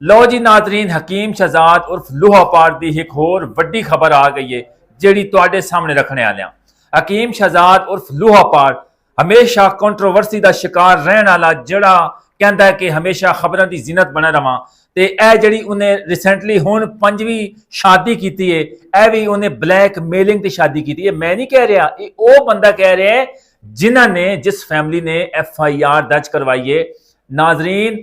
ਲਓ ਜੀ ਨਾਜ਼ਰੀਨ, ਹਕੀਮ ਸ਼ਹਜ਼ਾਦ ਉਰਫ ਲੂਹਾ ਪਾਕ ਦੀ ਇੱਕ ਹੋਰ ਵੱਡੀ ਖਬਰ ਆ ਗਈ ਹੈ ਜਿਹੜੀ ਤੁਹਾਡੇ ਸਾਹਮਣੇ ਰੱਖਣੇ ਵਾਲਿਆਂ। ਹਕੀਮ ਸ਼ਹਜ਼ਾਦ ਉਰਫ ਲੂਹਾ ਪਾਕ ਹਮੇਸ਼ਾ ਕੰਟਰੋਵਰਸੀ ਦਾ ਸ਼ਿਕਾਰ ਰਹਿਣ ਵਾਲਾ, ਜਿਹੜਾ ਕਹਿੰਦਾ ਹੈ ਕਿ ਹਮੇਸ਼ਾ ਖਬਰਾਂ ਦੀ ਜ਼ਿਨਤ ਬਣਾ ਰਵਾਂ। ਤੇ ਇਹ ਜਿਹੜੀ ਉਹਨੇ ਰੀਸੈਂਟਲੀ ਹੁਣ 5ਵੀਂ ਸ਼ਾਦੀ ਕੀਤੀ ਹੈ, ਇਹ ਵੀ ਉਹਨੇ ਬਲੈਕ ਮੇਲਿੰਗ ਤੇ ਸ਼ਾਦੀ ਕੀਤੀ ਹੈ। ਮੈਂ ਨਹੀਂ ਕਹਿ ਰਿਹਾ, ਇਹ ਉਹ ਬੰਦਾ ਕਹਿ ਰਿਹਾ ਹੈ ਜਿਨ੍ਹਾਂ ਨੇ, ਜਿਸ ਫੈਮਿਲੀ ਨੇ FIR ਦਰਜ ਕਰਵਾਈ ਹੈ। ਨਾਜ਼ਰੀਨ,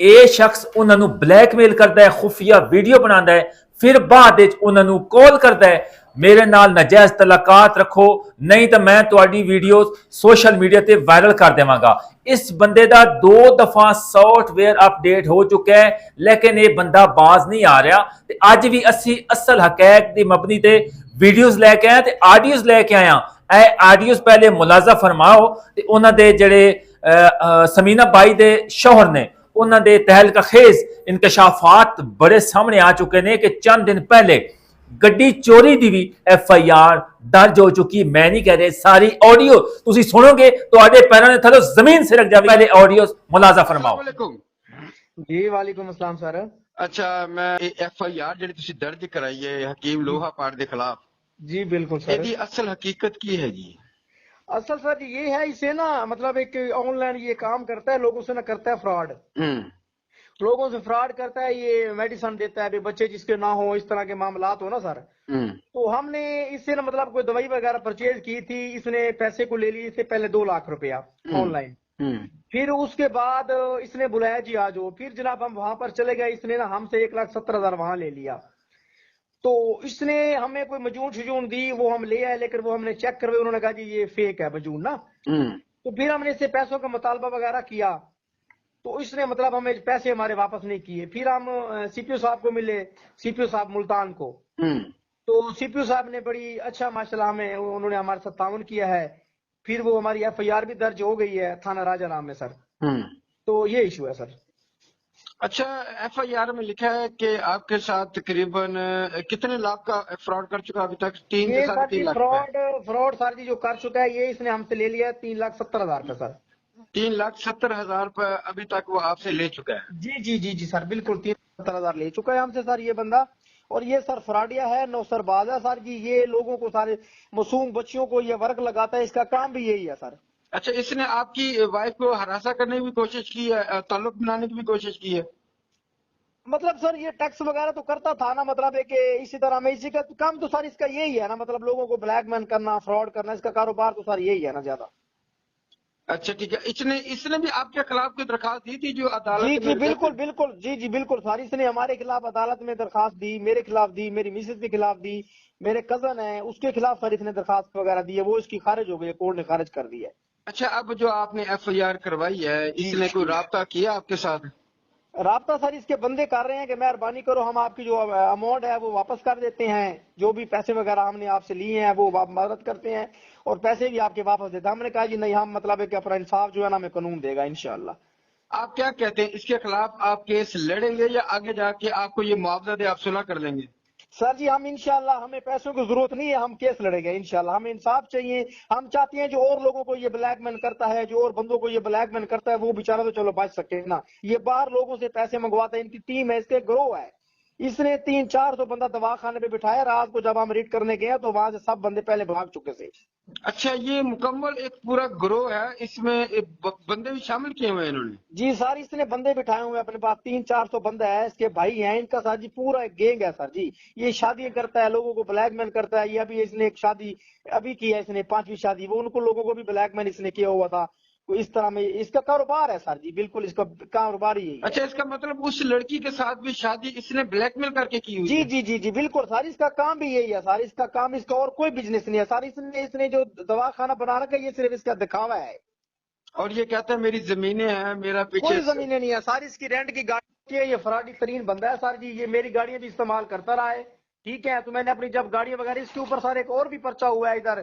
ਇਹ ਸ਼ਖਸ ਉਹਨਾਂ ਨੂੰ ਬਲੈਕਮੇਲ ਕਰਦਾ ਹੈ, ਖੁਫੀਆ ਵੀਡੀਓ ਬਣਾਉਂਦਾ ਹੈ, ਫਿਰ ਬਾਅਦ ਵਿੱਚ ਉਹਨਾਂ ਨੂੰ ਕਾਲ ਕਰਦਾ ਹੈ ਮੇਰੇ ਨਾਲ ਨਜਾਇਜ਼ ਤਲਾਕਾਤ ਰੱਖੋ, ਨਹੀਂ ਤਾਂ ਮੈਂ ਤੁਹਾਡੀ ਵੀਡੀਓ ਸੋਸ਼ਲ ਮੀਡੀਆ ਤੇ ਵਾਇਰਲ ਕਰ ਦੇਵਾਂਗਾ। ਇਸ ਬੰਦੇ ਦਾ 2 ਦਫਾ ਸੌਫਟਵੇਅਰ ਅਪਡੇਟ ਹੋ ਚੁੱਕਾ ਹੈ, ਲੇਕਿਨ ਇਹ ਬੰਦਾ ਬਾਜ਼ ਨਹੀਂ ਆ ਰਿਹਾ। ਤੇ ਅੱਜ ਵੀ ਅਸੀਂ ਅਸਲ ਹਕੀਕਤ ਦੀ ਮਬਨੀ ਤੇ ਵੀਡੀਓਜ਼ ਲੈ ਕੇ ਆਏ ਤੇ ਆਡੀਓਜ਼ ਲੈ ਕੇ ਆਇਆ। ਇਹ ਆਡੀਓਜ਼ ਪਹਿਲੇ ਮੁਲਾਜ਼ਾ ਫਰਮਾਓ ਤੇ ਉਹਨਾਂ ਦੇ ਜਿਹੜੇ ਸਮੀਨਾ ਬਾਈ ਦੇ ਸ਼ੋਹਰ ਨੇ, انہوں نے تہلکہ خیز انکشافات بڑے سامنے آ چکے ہیں کہ چند دن پہلے گڈی چوری دی بھی FIR درج ہو چکی۔ میں نہیں کہہ رہے، ساری آڈیو تسی سنو گے تو آڈے پیروں نے تھلو زمین سے رکھ جائے۔ پہلے آڈیو ملاحظہ فرماؤ۔ السلام علیکم جی وعلیکم السلام سر۔ اچھا، میں FIR جڑی تسی درج کرائی ہے حکیم لوہا پاٹ دے خلاف، جی بالکل سر۔ ایدی اصل حقیقت کی ہے جی؟ اصل سر یہ ہے، اسے نا مطلب ایک آن لائن یہ کام کرتا ہے، لوگوں سے نہ کرتا ہے فراڈ، لوگوں سے فراڈ کرتا ہے، یہ میڈیسن دیتا ہے بچے جس کے نہ ہو، اس طرح کے معاملات ہو نا سر۔ تو ہم نے اس سے نا مطلب کوئی دوائی وغیرہ پرچیز کی تھی، اس نے پیسے کو لے لی اس سے پہلے 2 لاکھ روپیہ آن لائن، پھر اس کے بعد اس نے بلایا جی آ جاؤ، پھر جناب ہم وہاں پر چلے گئے، اس نے نا ہم سے 1,70,000 وہاں لے لیا۔ تو اس نے ہمیں کوئی مجون شجون دی، وہ ہم لے آئے، لیکن وہ ہم نے چیک کروے، انہوں نے کہا جی یہ فیک ہے مجون نا۔ تو پھر ہم نے اس سے پیسوں کا مطالبہ وغیرہ کیا، تو اس نے مطلب ہمیں پیسے ہمارے واپس نہیں کیے۔ پھر ہم CPO صاحب کو ملے، CPO صاحب ملتان کو، تو CPO صاحب نے بڑی اچھا ماشاءاللہ ہمیں، انہوں نے ہمارے ساتھ تعاون کیا ہے۔ پھر وہ ہماری FIR بھی درج ہو گئی ہے تھانہ راجہ نام میں سر۔ تو یہ ایشو ہے سر۔ اچھا، FIR میں لکھا ہے کہ آپ کے ساتھ تقریباً کتنے لاکھ کا فراڈ کر چکا ابھی تک؟ 3 یہ سے سر 3.5 جی لاکھ فراڈ سر جی جو کر چکا ہے، یہ اس نے ہم سے لے لیا 3,70,000 کا سر۔ 3,70,000 روپے ابھی تک وہ آپ سے لے چکا ہے؟ جی جی جی جی سر بالکل 3,70,000 لے چکا ہے ہم سے سر یہ بندہ۔ اور یہ سر فراڈیا ہے، نوسر باز ہے سر جی، یہ لوگوں کو، سارے معصوم بچیوں کو یہ ورک لگاتا ہے، اس کا کام بھی یہی ہے سر۔ اچھا، اس نے آپ کی وائف کو ہراساں کرنے کی بھی کوشش کی ہے، تعلق بنانے کی بھی کوشش کی ہے؟ مطلب سر یہ ٹیکس وغیرہ تو کرتا تھا نا، مطلب ہے کہ اسی طرح میں، اسی کا کام تو سر اس کا یہی ہے نا، مطلب لوگوں کو بلیک مین کرنا، فراڈ کرنا، اس کا کاروبار تو سر یہی ہے نا زیادہ۔ اچھا ٹھیک ہے، اس نے بھی آپ کے خلاف کوئی درخواست دی تھی جو عدالت جی میں؟ جی بالکل بالکل، جی جی بالکل سر، اس نے ہمارے خلاف عدالت میں درخواست دی، میرے خلاف دی، میری مسز کے خلاف دی، میرے کزن ہے اس کے خلاف سر اس نے درخواست وغیرہ دی ہے، وہ اس کی خارج ہو گئی ہے، کورٹ نے خارج کر دی ہے۔ اچھا، اب جو آپ نے FIR کروائی ہے، اس نے کوئی رابطہ کیا آپ کے ساتھ؟ رابطہ سر اس کے بندے کر رہے ہیں کہ مہربانی کرو ہم آپ کی جو اماؤنٹ ہے وہ واپس کر دیتے ہیں، جو بھی پیسے وغیرہ ہم نے آپ سے لیے ہیں وہ مدد کرتے ہیں، اور پیسے بھی آپ کے واپس دیتے ہیں۔ ہم نے کہا جی نہیں، ہم مطلب ہے کہ اپنا انصاف جو ہے نا ہمیں قانون دے گا انشاءاللہ۔ آپ کیا کہتے ہیں، اس کے خلاف آپ کیس لڑیں گے یا آگے جا کے آپ کو یہ معاوضہ دے آپ صلح کر لیں گے؟ سر جی ہم انشاءاللہ، ہمیں پیسوں کی ضرورت نہیں ہے، ہم کیس لڑیں گے انشاءاللہ، ہمیں انصاف چاہیے۔ ہم چاہتے ہیں جو اور لوگوں کو یہ بلیک مین کرتا ہے، جو اور بندوں کو یہ بلیک مین کرتا ہے، وہ بیچارہ تو چلو بچ سکے نا، یہ باہر لوگوں سے پیسے منگواتا ہے، ان کی ٹیم ہے، اس کے گروہ ہے، اس نے 300-400 بندہ دواخانے پہ بٹھایا۔ رات کو جب ہم ریڈ کرنے گئے تو وہاں سے سب بندے پہلے بھاگ چکے تھے۔ اچھا، یہ مکمل ایک پورا گروہ ہے، اس میں بندے بھی شامل کیے ہوئے ہیں انہوں نے؟ جی سر، اس نے بندے بٹھائے ہوئے اپنے پاس، 300-400 بندہ ہے، اس کے بھائی ہیں، ان کا سر جی پورا ایک گینگ ہے سر جی۔ یہ شادیاں کرتا ہے، لوگوں کو بلیک مین کرتا ہے، یہ ابھی اس نے ایک شادی ابھی کی ہے، اس نے 5ویں شادی، وہ ان کو لوگوں کو بھی بلیک مین اس نے کیا ہوا تھا۔ اس طرح میں اس کا کاروبار ہے سر جی، بالکل اس کا کاروبار ہی یہی ہے۔ اچھا، اس کا مطلب اس لڑکی کے ساتھ بھی شادی اس نے بلیک میل کر کے کی ہوئی جی ہے؟ جی جی جی بالکل سر، اس کا کام بھی یہی ہے سر، اس کا کام، اس کا اور کوئی بزنس نہیں ہے سر، اس نے جو دواخانہ بنا رکھا ہے یہ صرف اس کا دکھاوا ہے۔ اور یہ کہتا ہے میری زمینیں ہیں، میرا پیچھے کوئی زمینیں نہیں ہے سر، اس کی رینٹ کی گاڑی ہے، یہ فراڈی ترین بندہ ہے سر جی، یہ میری گاڑیاں بھی استعمال کرتا رہا ہے، ٹھیک ہے۔ تو میں نے اپنی جب گاڑیاں وغیرہ اس کے اوپر سر ایک اور بھی پرچہ ہوا ہے ادھر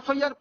FIR